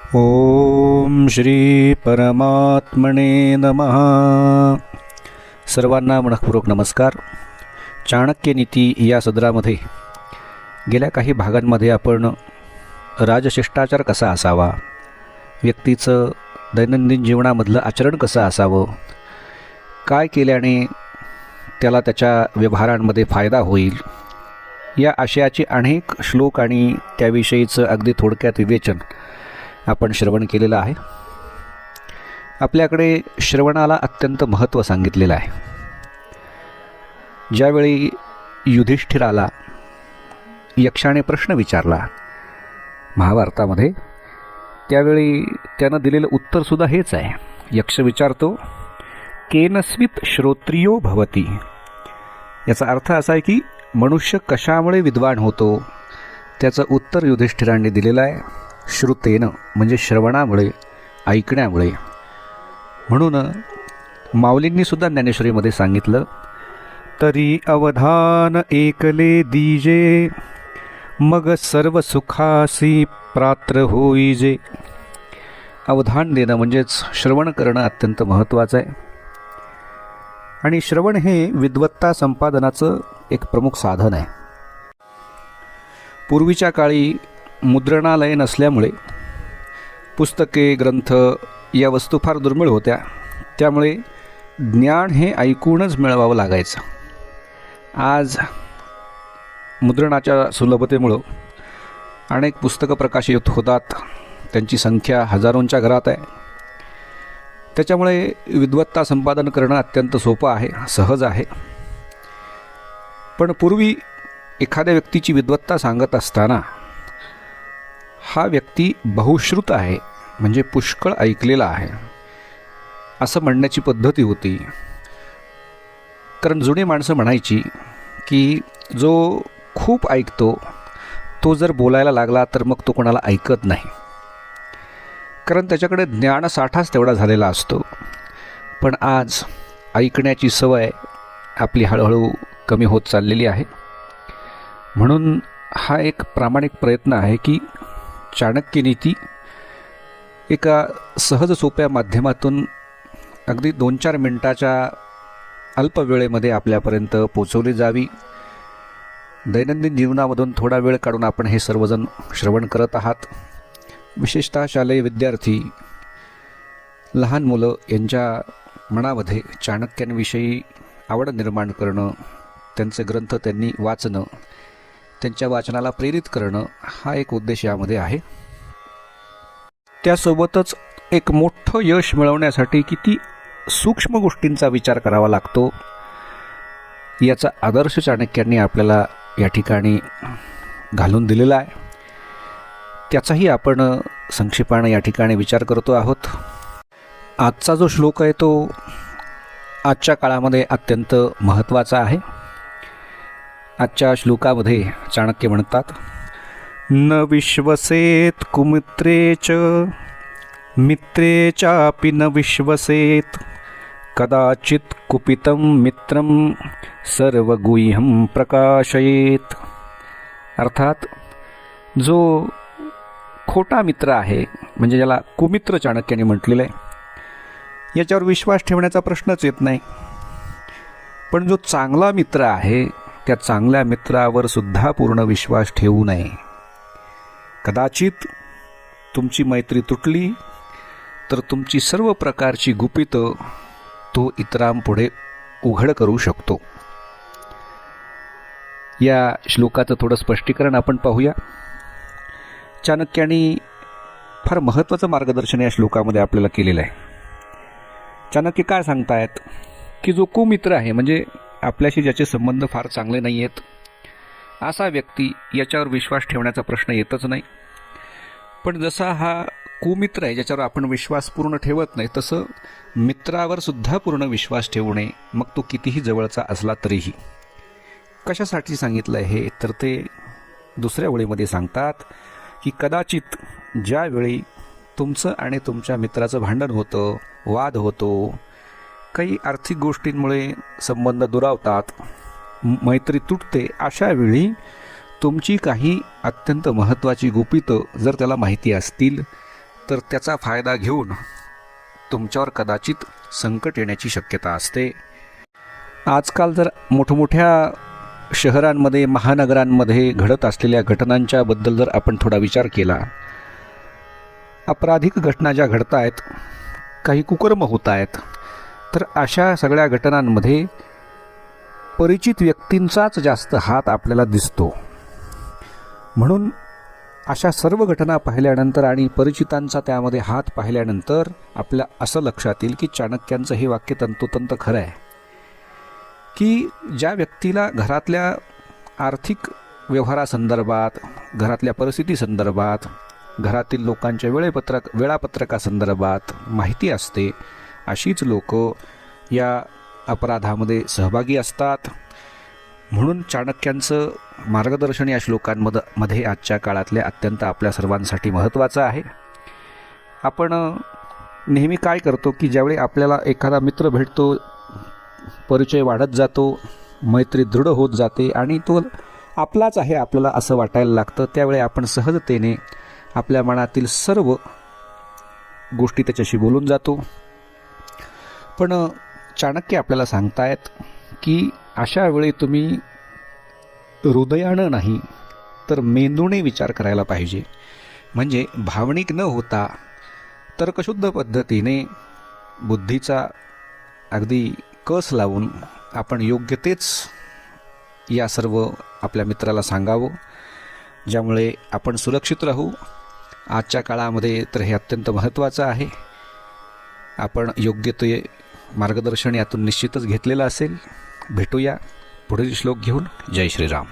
ओम श्री परमात्मने नमः. सर्वांना मनःपूर्वक नमस्कार. चाणक्य नीती या सदरामध्ये गेल्या काही भागांमध्ये आपण राजशिष्टाचार कसा असावा, व्यक्तीचं दैनंदिन जीवनामधलं आचरण कसं असावं, काय केल्याने त्याला त्याच्या व्यवहारांमध्ये फायदा होईल, या आशयाचे अनेक श्लोक आणि त्याविषयीचं अगदी थोडक्यात विवेचन आपण श्रवण केलेलं आहे. आपल्याकडे श्रवणाला अत्यंत महत्त्व सांगितलेलं आहे. ज्यावेळी युधिष्ठिराला यक्षाने प्रश्न विचारला महाभारतामध्ये, त्यावेळी त्यानं दिलेलं उत्तरसुद्धा हेच आहे. यक्ष विचारतो, केनस्वित श्रोत्रियो भवती. याचा अर्थ असा आहे की मनुष्य कशामुळे विद्वान होतो. त्याचं उत्तर युधिष्ठिरांनी दिलेलं आहे, श्रुतेनं म्हणजे श्रवणामुळे, ऐकण्यामुळे. म्हणून माऊलींनीसुद्धा ज्ञानेश्वरीमध्ये सांगितलं, तरी अवधान एकले दीजे, मग सर्व सुखासी प्रात्र होईजे. अवधान देणं म्हणजेच श्रवण करणं अत्यंत महत्त्वाचं आहे. आणि श्रवण हे विद्वत्ता संपादनाचं एक प्रमुख साधन आहे. पूर्वीच्या काळी मुद्रणालय नसल्यामुळे पुस्तके, ग्रंथ या वस्तू फार दुर्मिळ होत्या. त्यामुळे ज्ञान हे ऐकूनच मिळवावं लागायचं. आज मुद्रणाच्या सुलभतेमुळं अनेक पुस्तकं प्रकाशित होतात. त्यांची संख्या हजारोंच्या घरात आहे. त्याच्यामुळे विद्वत्ता संपादन करणं अत्यंत सोपं आहे, सहज आहे. पण पूर्वी एखाद्या व्यक्तीची विद्वत्ता सांगत असताना हा व्यक्ती बहुश्रुत आहे, म्हणजे पुष्कळ ऐकलेला आहे असं म्हणण्याची पद्धती होती. कारण जुनी माणसं म्हणायची की जो खूप ऐकतो तो जर बोलायला लागला तर मग तो कोणाला ऐकत नाही, कारण त्याच्याकडे ज्ञानसाठाच तेवढा झालेला असतो. पण आज ऐकण्याची सवय आपली हळूहळू कमी होत चाललेली आहे. म्हणून हा एक प्रामाणिक प्रयत्न आहे की चाणक्य नीती एका सहज सोप्या माध्यमातून अगदी 2-4 मिनिटाच्या अल्प वेळेमध्ये आपल्यापर्यंत पोचवली जावी. दैनंदिन जीवनामधून थोडा वेळ काढून आपण हे सर्वजण श्रवण करत आहात. विशेषतः शालेय विद्यार्थी, लहान मुलं यांच्या मनामध्ये चाणक्यांविषयी आवड निर्माण करणं, त्यांचे ग्रंथ त्यांनी वाचणं, त्यांच्या वाचनाला प्रेरित करणं हा एक उद्देश यामध्ये आहे. त्यासोबतच एक मोठं यश मिळवण्यासाठी किती सूक्ष्म गोष्टींचा विचार करावा लागतो याचा आदर्श चाणक्यांनी आपल्याला या ठिकाणी घालून दिलेला आहे. त्याचाही आपण संक्षेपाने या ठिकाणी विचार करतो आहोत. आजचा जो श्लोक आहे तो आजच्या काळामध्ये अत्यंत महत्त्वाचा आहे. आजच्या श्लोकामध्ये चाणक्य म्हणतात, न विश्वसेत कुमित्रे च, मित्रे चापि न विश्वसेत, कदाचित कुपितं मित्रं सर्वगुह्यं प्रकाशयेत. अर्थात जो खोटा मित्र आहे, म्हणजे ज्याला कुमित्र चाणक्याने म्हटलेलं आहे, याच्यावर विश्वास ठेवण्याचा प्रश्नच येत नाही. पण जो चांगला मित्र आहे त्या चांगल्या मित्रावर सुद्धा पूर्ण विश्वास ठेवू नये. कदाचित तुमची मैत्री तुटली तर तुमची सर्व प्रकारची गुपितं तो इतरांपुढे उघड करू शकतो. या श्लोकाचं थोडं स्पष्टीकरण आपण पाहूया. चाणक्यांनी फार महत्त्वाचं मार्गदर्शन या श्लोकामध्ये आपल्याला केलेलं आहे. चाणक्य काय सांगतायत की जो कुमित्र आहे, म्हणजे आपल्याशी ज्याचे संबंध फार चांगले नाही आहेत, असा व्यक्ती याच्यावर विश्वास ठेवण्याचा प्रश्न येतच नाही. पण जसा हा कुमित्र आहे ज्याच्यावर आपण विश्वास पूर्ण ठेवत नाही, तसं मित्रावर सुद्धा पूर्ण विश्वास ठेवू नये, मग तो कितीही जवळचा असला तरीही. कशासाठी सांगितलं आहे हे तर ते दुसऱ्या ओळीमध्ये सांगतात की कदाचित ज्यावेळी तुमचं आणि तुमच्या मित्राचं भांडण होतं, वाद होतो, काही आर्थिक गोष्टींमुळे संबंध दुरावतात, मैत्री तुटते, अशा वेळी तुमची काही अत्यंत महत्त्वाची गुपितं जर त्याला माहिती असतील तर त्याचा फायदा घेऊन तुमच्यावर कदाचित संकट येण्याची शक्यता असते. आजकाल जर मोठमोठ्या शहरांमध्ये, महानगरांमध्ये घडत असलेल्या घटनांच्या बद्दल जर आपण थोडा विचार केला, आपराधिक घटना ज्या घडत आहेत, काही कुकर्म होत आहेत, तर अशा सगळ्या घटनांमध्ये परिचित व्यक्तींचाच जास्त हात आपल्याला दिसतो. म्हणून अशा सर्व घटना पाहिल्यानंतर आणि परिचितांचा त्यामध्ये हात पाहिल्यानंतर आपल्या असं लक्षात येईल की चाणक्यांचं हे वाक्य तंतोतंत खरं आहे की ज्या व्यक्तीला घरातल्या आर्थिक व्यवहारासंदर्भात, घरातल्या परिस्थितीसंदर्भात, घरातील लोकांच्या वेळापत्रकासंदर्भात माहिती असते, अशीच लोक या अपराधामध्ये सहभागी असतात. म्हणून चाणक्यांचं मार्गदर्शन या श्लोकांमध्ये आजच्या काळातल्या अत्यंत आपल्या सर्वांसाठी महत्त्वाचं आहे. आपण नेहमी काय करतो की ज्यावेळी आपल्याला एखादा मित्र भेटतो, परिचय वाढत जातो, मैत्री दृढ होत जाते आणि तो आपलाच आहे आपल्याला असं वाटायला लागतं, त्यावेळी आपण सहजतेने आपल्या मनातील सर्व गोष्टी त्याच्याशी बोलून जातो. पण चाणक्य आपल्याला सांगतायत की अशा वेळी तुम्ही हृदयानं नाही तर मेंदूने विचार करायला पाहिजे. म्हणजे भावनिक न होता तर्कशुद्ध पद्धतीने बुद्धीचा अगदी कस लावून आपण योग्य तेच या सर्व आपल्या मित्राला सांगावं, ज्यामुळे आपण सुरक्षित राहू. आजच्या काळामध्ये तर हे अत्यंत महत्त्वाचं आहे. आपण योग्य ते मार्गदर्शन यातून निश्चितच घेतलेलं असेल. भेटूया पुढील श्लोक घेऊन. जय श्रीराम.